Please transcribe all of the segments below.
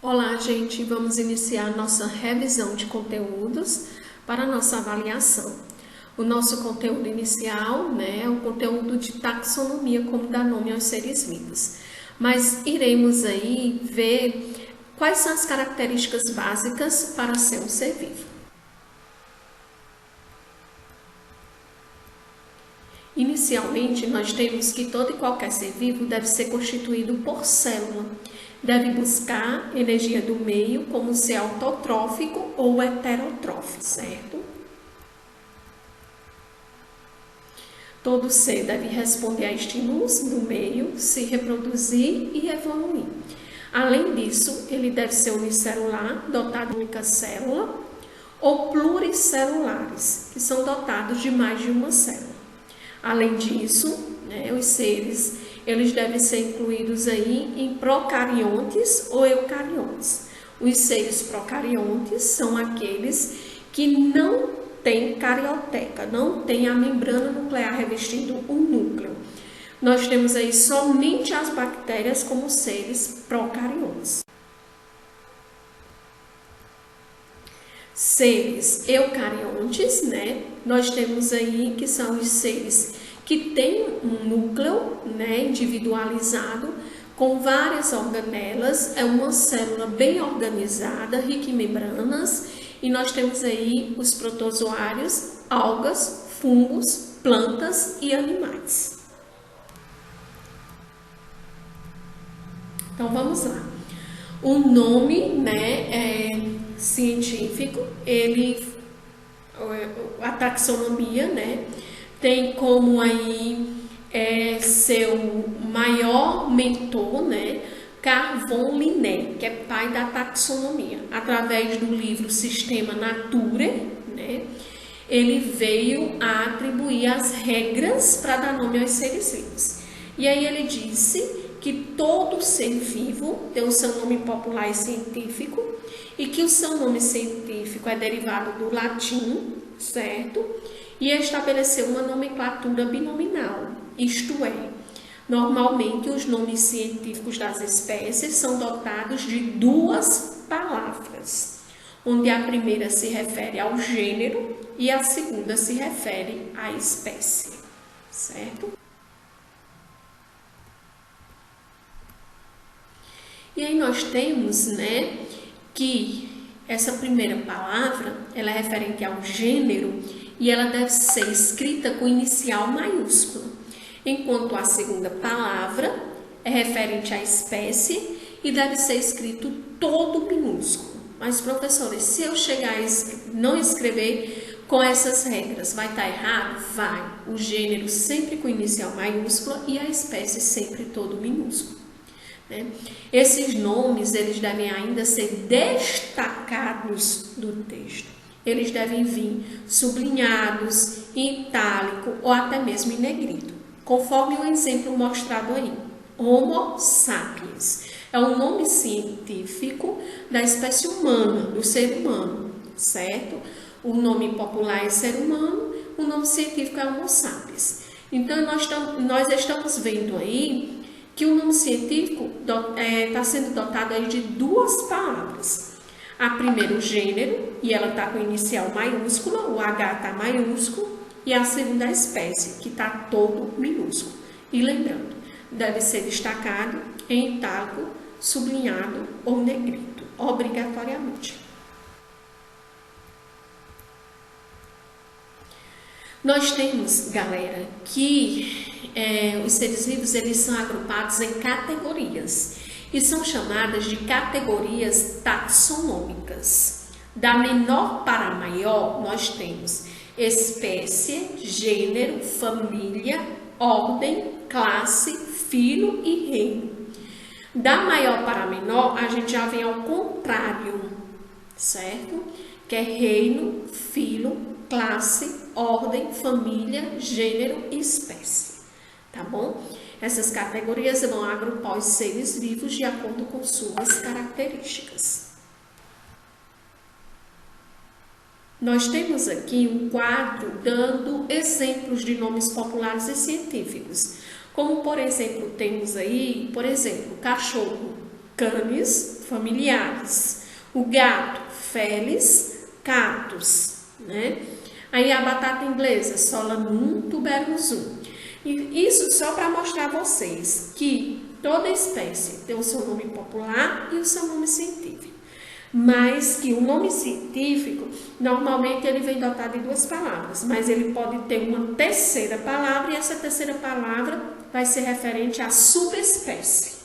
Olá, gente! Vamos iniciar nossa revisão de conteúdos para a nossa avaliação. O nosso conteúdo inicial, é o conteúdo de taxonomia, como dar nome aos seres vivos. Mas iremos aí ver quais são as características básicas para ser um ser vivo. Inicialmente, nós temos que todo e qualquer ser vivo deve ser constituído por célula. Deve buscar energia do meio como ser autotrófico ou heterotrófico, certo? Todo ser deve responder a estímulos do meio, se reproduzir e evoluir. Além disso, ele deve ser unicelular, dotado de única célula, ou pluricelulares, que são dotados de mais de uma célula. Além disso, os seres eles devem ser incluídos aí em procariontes ou eucariontes. Os seres procariontes são aqueles que não têm carioteca, não têm a membrana nuclear revestindo o núcleo. Nós temos aí somente as bactérias como seres procariontes. Seres eucariontes, nós temos aí que são os seres que têm um núcleo, individualizado, com várias organelas, é uma célula bem organizada, rica em membranas, e nós temos aí os protozoários, algas, fungos, plantas e animais. Então vamos lá. O nome, científico, a taxonomia, tem como aí seu maior mentor, Carl von Linné, que é pai da taxonomia. Através do livro Sistema Naturae, ele veio a atribuir as regras para dar nome aos seres vivos. E aí ele disse que todo ser vivo tem o seu nome popular e científico e que o seu nome científico é derivado do latim, certo? E estabeleceu uma nomenclatura binominal, isto é, normalmente os nomes científicos das espécies são dotados de duas palavras, onde a primeira se refere ao gênero e a segunda se refere à espécie, certo? E aí nós temos, que essa primeira palavra, ela é referente ao gênero e ela deve ser escrita com inicial maiúscula, enquanto a segunda palavra é referente à espécie e deve ser escrito todo minúsculo. Mas, professores, se eu chegar a não escrever com essas regras, vai estar errado? Vai. O gênero sempre com inicial maiúscula e a espécie sempre todo minúsculo. Esses nomes, eles devem ainda ser destacados do texto. Eles devem vir sublinhados, em itálico ou até mesmo em negrito, conforme o exemplo mostrado aí. Homo sapiens é o nome científico da espécie humana, do ser humano, certo? O nome popular é ser humano, o nome científico é Homo sapiens. Então, nós estamos vendo aí que o nome científico está sendo dotado aí de duas palavras. A primeira, o gênero, e ela está com inicial maiúscula, o H está maiúsculo, e a segunda, a espécie, que está todo minúsculo. E lembrando, deve ser destacado em itálico, sublinhado ou negrito, obrigatoriamente. Nós temos, galera, que os seres vivos eles são agrupados em categorias e são chamadas de categorias taxonômicas. Da menor para a maior, nós temos espécie, gênero, família, ordem, classe, filo e reino. Da maior para a menor, a gente já vem ao contrário, certo? Que é reino, filo, classe, ordem, família, gênero e espécie, tá bom? Essas categorias vão agrupar os seres vivos de acordo com suas características. Nós temos aqui um quadro dando exemplos de nomes populares e científicos. Como, por exemplo, temos aí, cachorro. canis, familiares. O gato, felis, catus, né? Aí a batata inglesa, Solanum tuberosum. E isso só para mostrar a vocês que toda espécie tem o seu nome popular e o seu nome científico. Mas que o nome científico, normalmente ele vem dotado de 2 palavras, mas ele pode ter uma terceira palavra e essa terceira palavra vai ser referente à subespécie.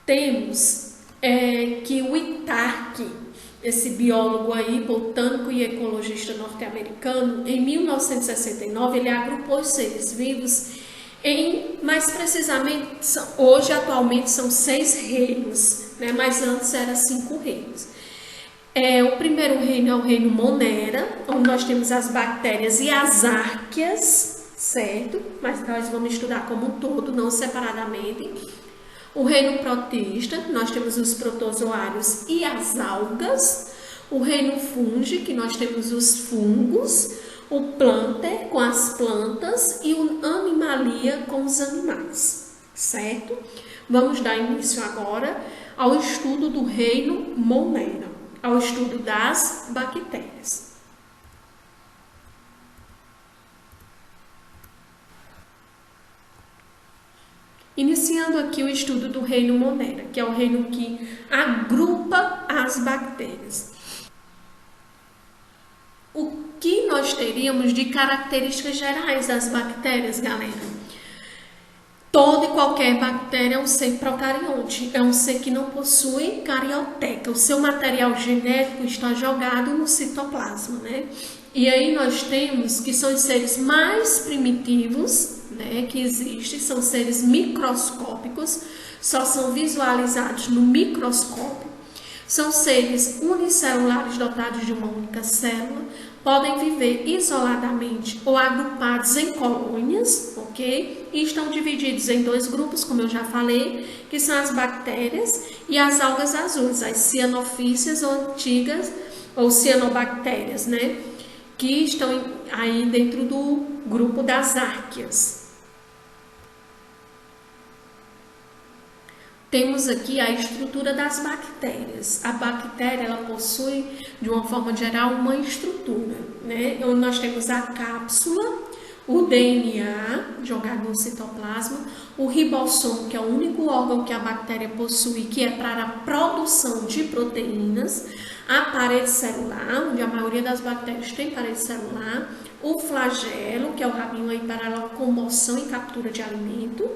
Temos que o Itarque, esse biólogo aí, botânico e ecologista norte-americano, em 1969 ele agrupou os seres vivos em, mais precisamente, hoje atualmente são 6 reinos, né? Mas antes eram 5 reinos. O primeiro reino é o reino Monera, onde nós temos as bactérias e as árqueas, certo? Mas nós vamos estudar como um todo, não separadamente. O reino protista, nós temos os protozoários e as algas. O reino fungi, que nós temos os fungos. O planter, com as plantas. E o animalia, com os animais, certo? Vamos dar início agora ao estudo do reino Monera, ao estudo das bactérias. Iniciando aqui o estudo do reino Monera, que é o reino que agrupa as bactérias. O que nós teríamos de características gerais das bactérias, galera? Toda e qualquer bactéria é um ser procarionte, é um ser que não possui carioteca. O seu material genético está jogado no citoplasma, né? E aí nós temos que são os seres mais primitivos, né, que existem, são seres microscópicos, só são visualizados no microscópio. São seres unicelulares dotados de uma única célula, podem viver isoladamente ou agrupados em colônias, ok? E estão divididos em 2 grupos, como eu já falei, que são as bactérias e as algas azuis, as cianofícias ou antigas, ou cianobactérias, né? Que estão aí dentro do grupo das árqueas. Temos aqui a estrutura das bactérias. A bactéria, ela possui, de uma forma geral, uma estrutura, né? Onde nós temos a cápsula, o DNA jogado no citoplasma, o ribossomo, que é o único órgão que a bactéria possui, que é para a produção de proteínas, a parede celular, onde a maioria das bactérias tem parede celular, o flagelo, que é o rabinho aí para a locomoção e captura de alimento,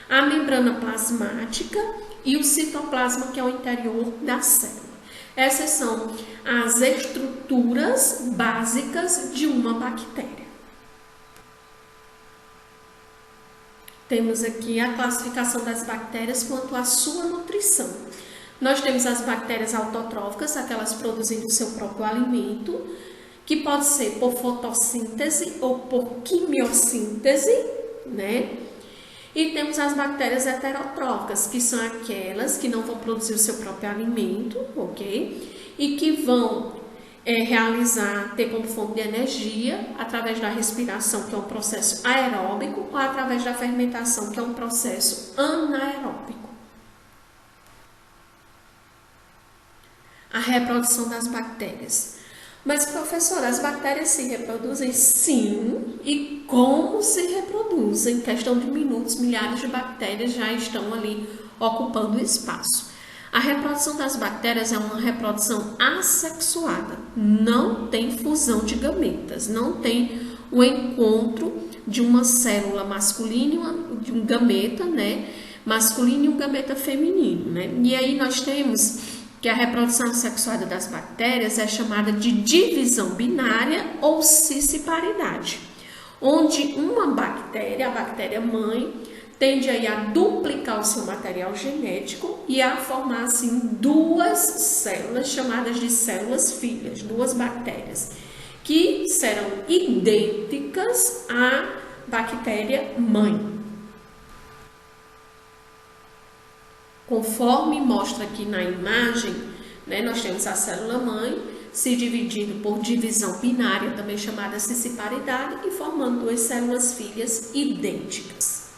a membrana plasmática e o citoplasma, que é o interior da célula. Essas são as estruturas básicas de uma bactéria. Temos aqui a classificação das bactérias quanto à sua nutrição. Nós temos as bactérias autotróficas, aquelas produzindo o seu próprio alimento, que pode ser por fotossíntese ou por quimiossíntese, né? E temos as bactérias heterotróficas, que são aquelas que não vão produzir o seu próprio alimento, ok? E que vão ter como fonte de energia através da respiração, que é um processo aeróbico, ou através da fermentação, que é um processo anaeróbico. A reprodução das bactérias. Mas, professora, as bactérias se reproduzem? Sim. E como se reproduzem? Em questão de minutos, milhares de bactérias já estão ali ocupando o espaço. A reprodução das bactérias é uma reprodução assexuada. Não tem fusão de gametas, não tem o encontro de uma célula masculina, de um gameta, né, masculino e um gameta feminino, né? E aí nós temos que a reprodução assexuada das bactérias é chamada de divisão binária ou cisparidade, onde uma bactéria, a bactéria mãe, tende aí a duplicar o seu material genético e a formar assim 2 células chamadas de células filhas, 2 bactérias, que serão idênticas à bactéria mãe. Conforme mostra aqui na imagem, né, nós temos a célula mãe, se dividindo por divisão binária, também chamada cisparidade, e formando duas células filhas idênticas.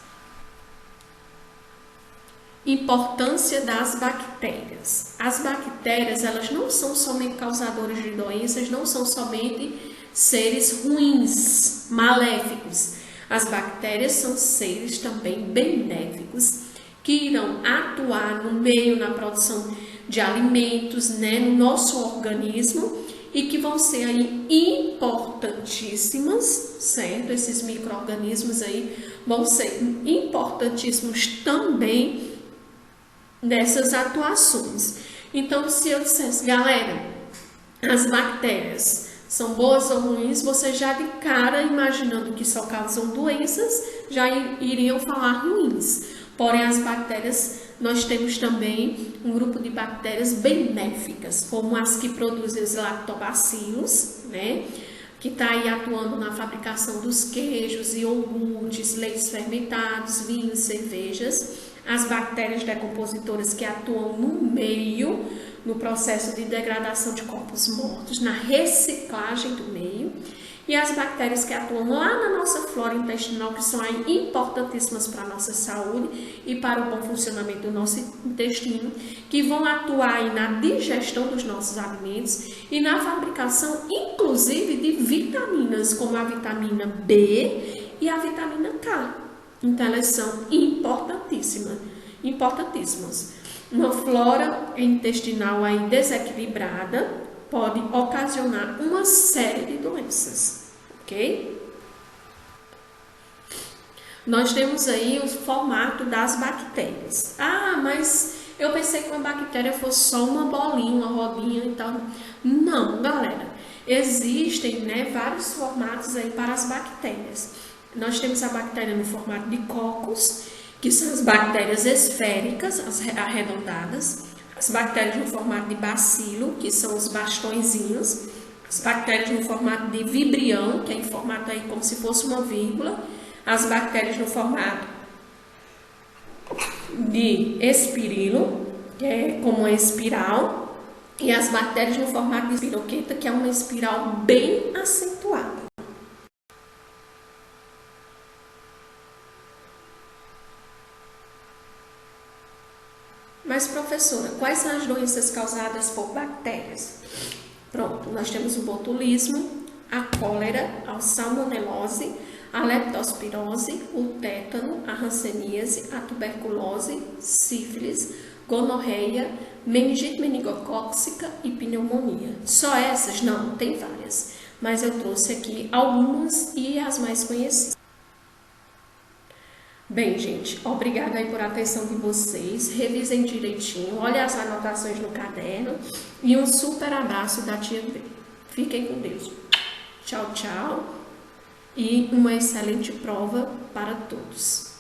Importância das bactérias. As bactérias, elas não são somente causadoras de doenças, não são somente seres ruins, maléficos. As bactérias são seres também benéficos que irão atuar no meio, na produção de alimentos, né, no nosso organismo, e que vão ser aí importantíssimas, certo? Esses micro-organismos aí vão ser importantíssimos também nessas atuações. Então, se eu dissesse, galera, as bactérias são boas ou ruins, você já de cara, imaginando que só causam doenças, já iriam falar ruins. Porém, as bactérias, nós temos também um grupo de bactérias benéficas, como as que produzem os lactobacilos, né? Que está aí atuando na fabricação dos queijos, iogurtes, leites fermentados, vinhos, cervejas. As bactérias decompositoras que atuam no meio, no processo de degradação de corpos mortos, na reciclagem do meio. E as bactérias que atuam lá na nossa flora intestinal, que são aí importantíssimas para a nossa saúde e para o bom funcionamento do nosso intestino, que vão atuar aí na digestão dos nossos alimentos e na fabricação, inclusive, de vitaminas, como a vitamina B e a vitamina K. Então, elas são importantíssimas. Uma flora intestinal aí desequilibrada pode ocasionar uma série de doenças, ok? Nós temos aí o formato das bactérias. Ah, mas eu pensei que uma bactéria fosse só uma bolinha, uma rodinha e tal. Não, galera. Existem, né, vários formatos aí para as bactérias. Nós temos a bactéria no formato de cocos, que são as bactérias esféricas, as arredondadas. As bactérias no formato de bacilo, que são os bastõezinhos. As bactérias no formato de vibrião, que é em formato aí como se fosse uma vírgula. As bactérias no formato de espirilo, que é como uma espiral. E as bactérias no formato de espiroqueta, que é uma espiral bem acentuada. Mas, professora, quais são as doenças causadas por bactérias? Pronto, nós temos o botulismo, a cólera, a salmonelose, a leptospirose, o tétano, a hanseníase, a tuberculose, sífilis, gonorreia, meningite meningocócica e pneumonia. Só essas? Não, tem várias, mas eu trouxe aqui algumas e as mais conhecidas. Bem, gente, obrigada aí por a atenção de vocês. Revisem direitinho, olhem as anotações no caderno e um super abraço da tia B. Fiquem com Deus. Tchau, tchau. E uma excelente prova para todos.